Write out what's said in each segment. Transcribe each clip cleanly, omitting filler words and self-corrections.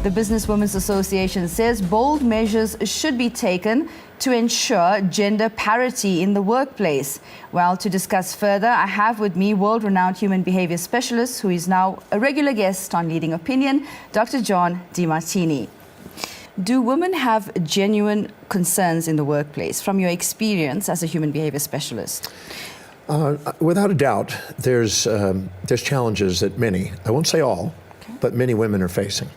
The Businesswomen's Association says bold measures should be taken to ensure gender parity in the workplace. Well, to discuss further, I have with me world-renowned human behavior specialist, who is now a regular guest on Leading Opinion, Dr. Demartini. Do women have genuine concerns in the workplace, from your experience as a human behavior specialist? Without a doubt, there's challenges that many, I won't say all, but many women are facing.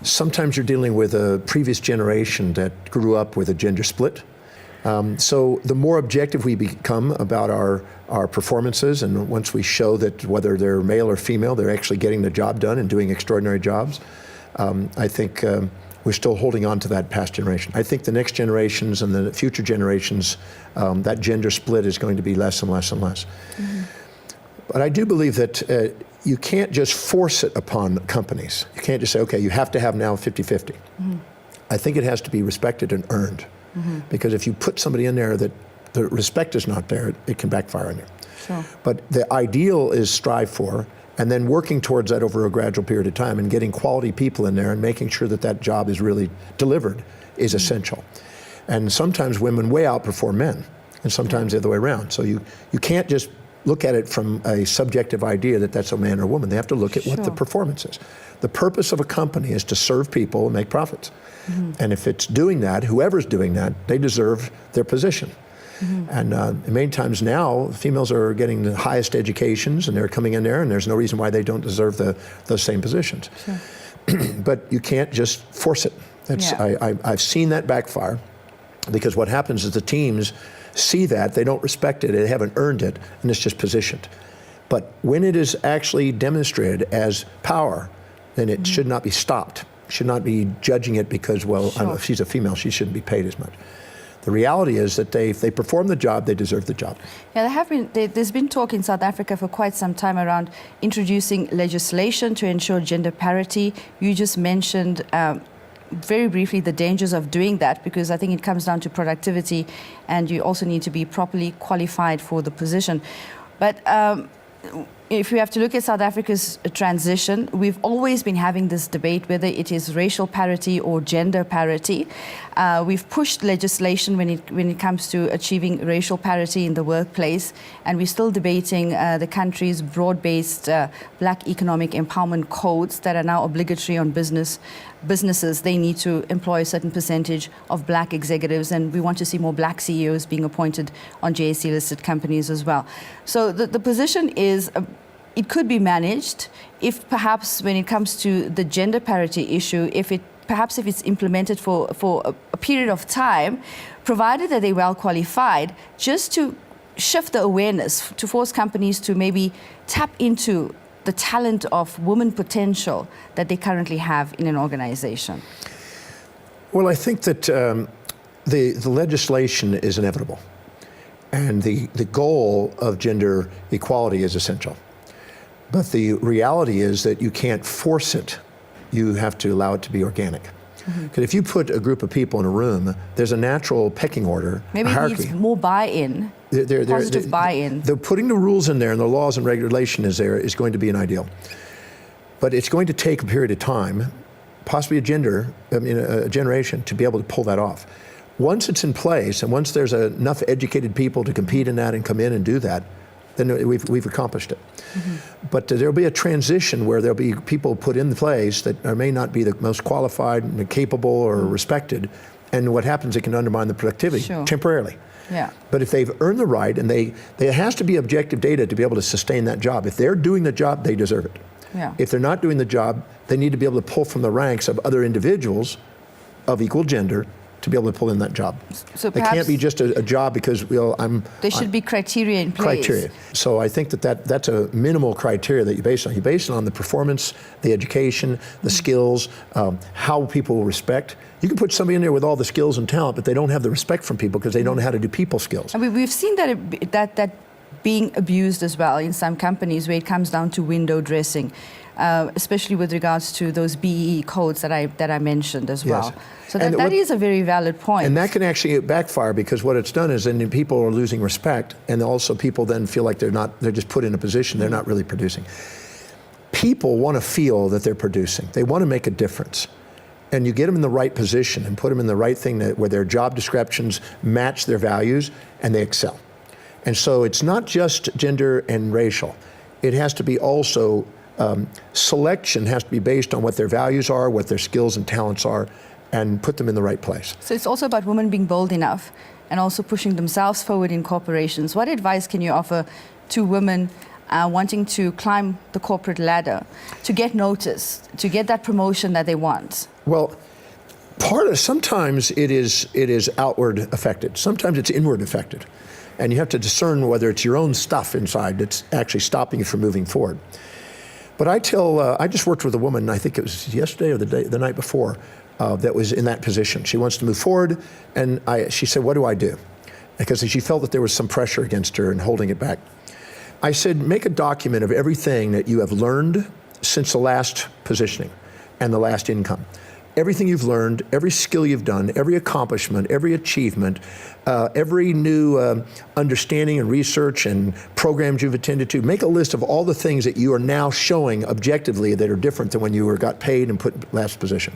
Sometimes you're dealing with a previous generation that grew up with a gender split. So the more objective we become about our performances, and once we show that whether they're male or female, they're actually getting the job done and doing extraordinary jobs, I think we're still holding on to that past generation. I think the next generations and the future generations, that gender split is going to be less and less and less. Mm-hmm. But I do believe that you can't just force it upon companies. You can't just say, okay, you have to have now 50-50. Mm-hmm. I think it has to be respected and earned. Mm-hmm. Because if you put somebody in there that the respect is not there, it can backfire on you. Sure. But the ideal is strive for, and then working towards that over a gradual period of time and getting quality people in there and making sure that that job is really delivered is essential. And sometimes women way outperform men, and sometimes the other way around. So you can't just look at it from a subjective idea that that's a man or woman. They have to look at what the performance is. The purpose of a company is to serve people and make profits. Mm-hmm. And if it's doing that, whoever's doing that, they deserve their position. Mm-hmm. And many times now, females are getting the highest educations and they're coming in there, and there's no reason why they don't deserve those same positions. Sure. But you can't just force it. I've seen that backfire, because what happens is the teams see that, they don't respect it, they haven't earned it, and it's just positioned. But when it is actually demonstrated as power, then it should not be stopped. Should not be judging it because, well, if she's a female, she shouldn't be paid as much. The reality is that if they perform the job, they deserve the job. Yeah, there's been talk in South Africa for quite some time around introducing legislation to ensure gender parity. You just mentioned very briefly the dangers of doing that, because I think it comes down to productivity, and you also need to be properly qualified for the position. But if we have to look at South Africa's transition, we've always been having this debate whether it is racial parity or gender parity. We've pushed legislation when it comes to achieving racial parity in the workplace, and we're still debating the country's broad-based black economic empowerment codes that are now obligatory on businesses. They need to employ a certain percentage of black executives, and we want to see more black CEOs being appointed on JSE-listed companies as well. So the position is it could be managed if perhaps when it comes to the gender parity issue, if it's implemented for a period of time, provided that they're well qualified, just to shift the awareness, to force companies to maybe tap into the talent of woman potential that they currently have in an organization? Well, I think that the legislation is inevitable, and the goal of gender equality is essential. But the reality is that you can't force it. You have to allow it to be organic. Because if you put a group of people in a room, there's a natural pecking order, maybe hierarchy. It needs more buy-in, positive buy-in. They're putting the rules in there, and the laws and regulation is going to be an ideal. But it's going to take a period of time, possibly a generation, to be able to pull that off. Once it's in place, and once there's enough educated people to compete in that and come in and do that, then we've accomplished it. Mm-hmm. But there'll be a transition where there'll be people put in place that may not be the most qualified and capable or respected, and what happens, it can undermine the productivity temporarily. Yeah. But if they've earned the right, and there has to be objective data to be able to sustain that job. If they're doing the job, they deserve it. Yeah. If they're not doing the job, they need to be able to pull from the ranks of other individuals of equal gender to be able to pull in that job. So it can't be just a job because there should be criteria in place. Criteria. So I think that's a minimal criteria that you base it on. You base it on the performance, the education, the skills, how people will respect. You can put somebody in there with all the skills and talent, but they don't have the respect from people because they don't know how to do people skills. I mean, we've seen that being abused as well in some companies, where it comes down to window dressing. Especially with regards to those BEE codes that I mentioned as well. So that is a very valid point. And that can actually backfire, because what it's done is then people are losing respect, and also people then feel like they're just put in a position, they're not really producing. people want to feel that they're producing. They want to make a difference. And you get them in the right position and put them in the right thing where their job descriptions match their values and they excel. And so it's not just gender and racial. It has to be also, selection has to be based on what their values are, what their skills and talents are, and put them in the right place. So it's also about women being bold enough and also pushing themselves forward in corporations. What advice can you offer to women wanting to climb the corporate ladder, to get noticed, to get that promotion that they want? Well, sometimes it is outward affected. Sometimes it's inward affected. And you have to discern whether it's your own stuff inside that's actually stopping you from moving forward. But I just worked with a woman, I think it was yesterday or the night before, that was in that position. She wants to move forward, and she said, what do I do? Because she felt that there was some pressure against her and holding it back. I said, make a document of everything that you have learned since the last positioning and the last income. Everything you've learned, every skill you've done, every accomplishment, every achievement, every new understanding and research and programs you've attended to. Make a list of all the things that you are now showing objectively that are different than when you got paid and put in last position.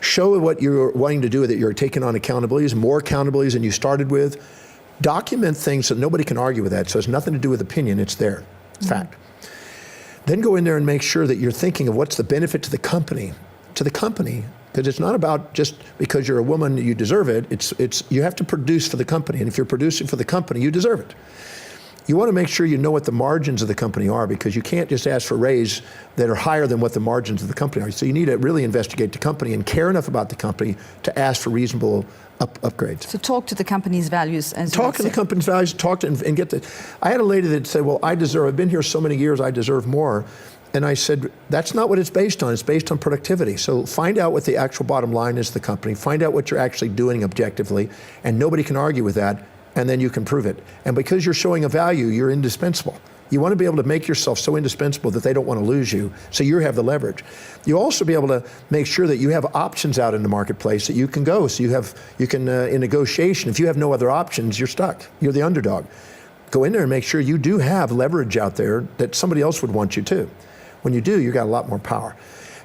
Show what you're wanting to do, that you're taking on accountabilities, more accountabilities than you started with. Document things so nobody can argue with that. So it's nothing to do with opinion, it's there, it's fact. Then go in there and make sure that you're thinking of what's the benefit to the company. Because it's not about just because you're a woman you deserve it. It's you have to produce for the company, and if you're producing for the company, you deserve it. You want to make sure you know what the margins of the company are, because you can't just ask for raise that are higher than what the margins of the company are. So you need to really investigate the company and care enough about the company to ask for reasonable upgrades. So talk to the company's values. Talk to the company's values. Talk to and get the. I had a lady that said, "Well, I've been here so many years. I deserve more." And I said, that's not what it's based on. It's based on productivity. So find out what the actual bottom line is of the company. Find out what you're actually doing objectively, and nobody can argue with that, and then you can prove it. And because you're showing a value, you're indispensable. You want to be able to make yourself so indispensable that they don't want to lose you, so you have the leverage. You also be able to make sure that you have options out in the marketplace that you can go. So you can in negotiation, if you have no other options, you're stuck. You're the underdog. Go in there and make sure you do have leverage out there that somebody else would want you to. When you do, you got a lot more power.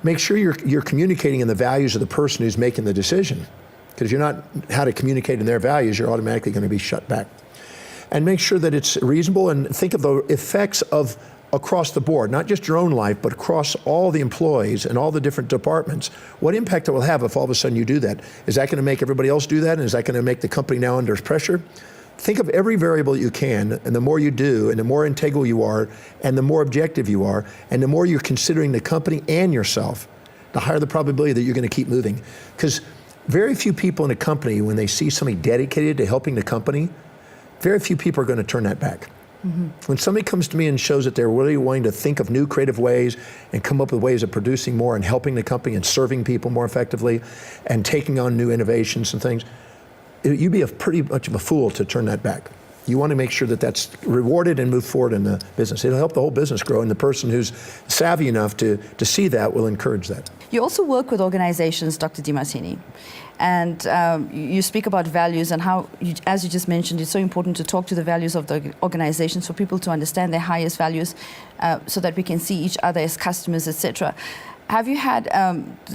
Make sure you're communicating in the values of the person who's making the decision, because you're not how to communicate in their values, you're automatically going to be shut back. And make sure that it's reasonable, and think of the effects of across the board, not just your own life, but across all the employees and all the different departments. What impact it will have if all of a sudden you do that? Is that going to make everybody else do that? And is that going to make the company now under pressure? Think of every variable you can, and the more you do, and the more integral you are, and the more objective you are, and the more you're considering the company and yourself, the higher the probability that you're going to keep moving. Because very few people in a company, when they see somebody dedicated to helping the company, very few people are going to turn that back. Mm-hmm. When somebody comes to me and shows that they're really wanting to think of new creative ways and come up with ways of producing more and helping the company and serving people more effectively and taking on new innovations and things, you'd be pretty much of a fool to turn that back. You want to make sure that that's rewarded and move forward in the business. It'll help the whole business grow, and the person who's savvy enough to see that will encourage that. You also work with organizations, Dr. Demartini, and you speak about values and how, as you just mentioned, it's so important to talk to the values of the organizations for people to understand their highest values so that we can see each other as customers, etc. Have you had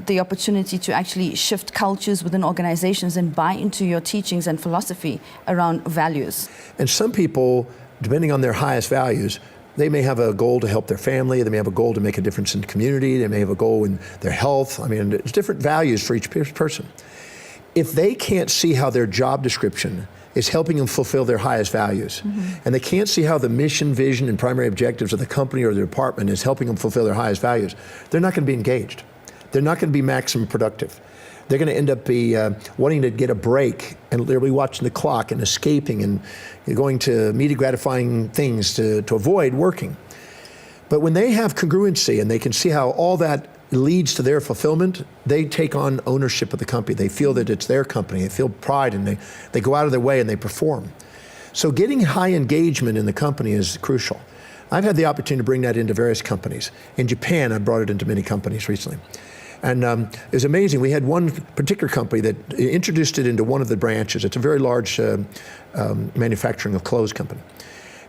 the opportunity to actually shift cultures within organizations and buy into your teachings and philosophy around values? And some people, depending on their highest values, they may have a goal to help their family, they may have a goal to make a difference in the community, they may have a goal in their health. I mean, there's different values for each person. If they can't see how their job description is helping them fulfill their highest values, and they can't see how the mission, vision, and primary objectives of the company or the department is helping them fulfill their highest values, they're not going to be engaged. They're not going to be maximum productive. They're going to end up wanting to get a break, and they'll be watching the clock and escaping and going to immediate gratifying things to avoid working. But when they have congruency and they can see how all that leads to their fulfillment, they take on ownership of the company. They feel that it's their company. They feel pride, and they go out of their way and they perform. So getting high engagement in the company is crucial. I've had the opportunity to bring that into various companies. In Japan, I brought it into many companies recently. And it was amazing. We had one particular company that introduced it into one of the branches. It's a very large manufacturing of clothes company.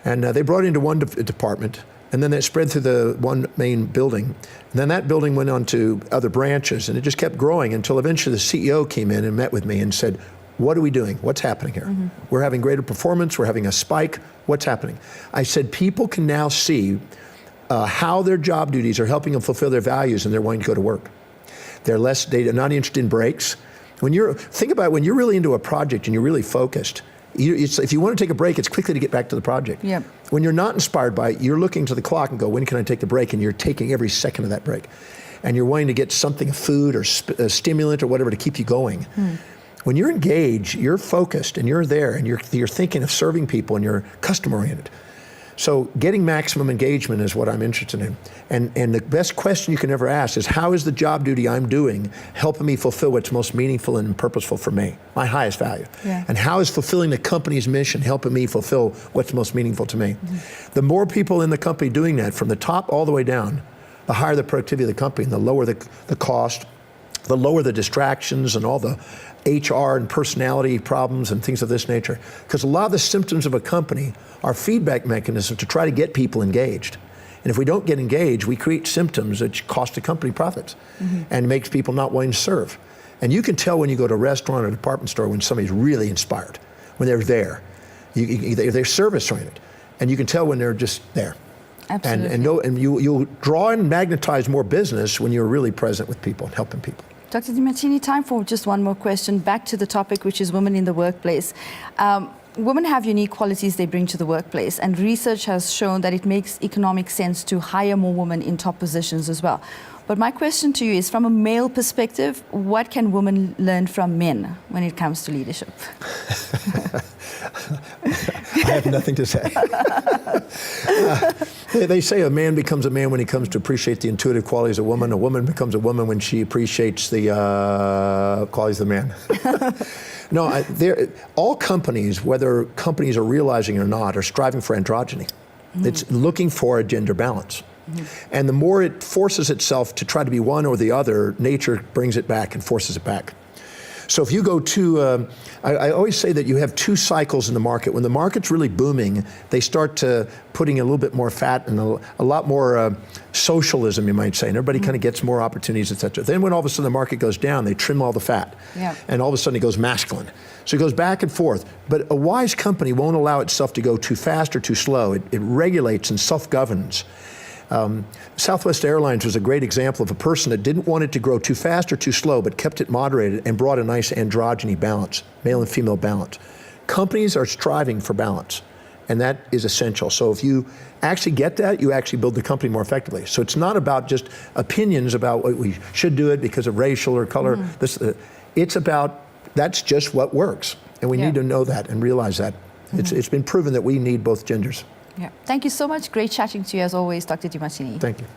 And they brought it into one department. And then that spread through the one main building. And then that building went on to other branches, and it just kept growing until eventually the CEO came in and met with me and said, what are we doing? What's happening here? We're having greater performance. We're having a spike. What's happening? I said, people can now see how their job duties are helping them fulfill their values, and they're wanting to go to work. They're not interested in breaks. Think about it, when you're really into a project and you're really focused, if you want to take a break, it's quickly to get back to the project. Yep. When you're not inspired by it, you're looking to the clock and go, when can I take the break? And you're taking every second of that break. And you're wanting to get something, food or a stimulant or whatever to keep you going. When you're engaged, you're focused and you're there and you're thinking of serving people and you're customer oriented. So getting maximum engagement is what I'm interested in. And the best question you can ever ask is, how is the job duty I'm doing helping me fulfill what's most meaningful and purposeful for me, my highest value? Yeah. And how is fulfilling the company's mission helping me fulfill what's most meaningful to me? The more people in the company doing that, from the top all the way down, the higher the productivity of the company, and the lower the cost, the lower the distractions and all the HR and personality problems and things of this nature. Because a lot of the symptoms of a company are feedback mechanisms to try to get people engaged. And if we don't get engaged, we create symptoms that cost the company profits and makes people not wanting to serve. And you can tell when you go to a restaurant or a department store when somebody's really inspired, when they're there. They're service oriented. And you can tell when they're just there. Absolutely. And you'll draw and magnetize more business when you're really present with people and helping people. Dr. Demartini, time for just one more question. Back to the topic, which is women in the workplace. Women have unique qualities they bring to the workplace, and research has shown that it makes economic sense to hire more women in top positions as well. But my question to you is, from a male perspective, what can women learn from men when it comes to leadership? I have nothing to say. They say a man becomes a man when he comes to appreciate the intuitive qualities of a woman. A woman becomes a woman when she appreciates the qualities of the man. No, all companies, whether companies are realizing it or not, are striving for androgyny. It's looking for a gender balance. And the more it forces itself to try to be one or the other, nature brings it back and forces it back. So if you go to, I always say that you have two cycles in the market. When the market's really booming, they start putting a little bit more fat and a lot more socialism, you might say, and everybody kind of gets more opportunities, et cetera. Then when all of a sudden the market goes down, they trim all the fat. Yeah. And all of a sudden it goes masculine. So it goes back and forth. But a wise company won't allow itself to go too fast or too slow. It regulates and self-governs. Southwest Airlines was a great example of a person that didn't want it to grow too fast or too slow, but kept it moderated and brought a nice androgyny balance, male and female balance. Companies are striving for balance, and that is essential. So if you actually get that, you actually build the company more effectively. So it's not about just opinions about what we should do it because of racial or color. It's about, that's just what works. And we need to know that and realize that. It's been proven that we need both genders. Yeah. Thank you so much. Great chatting to you as always, Dr. Demartini. Thank you.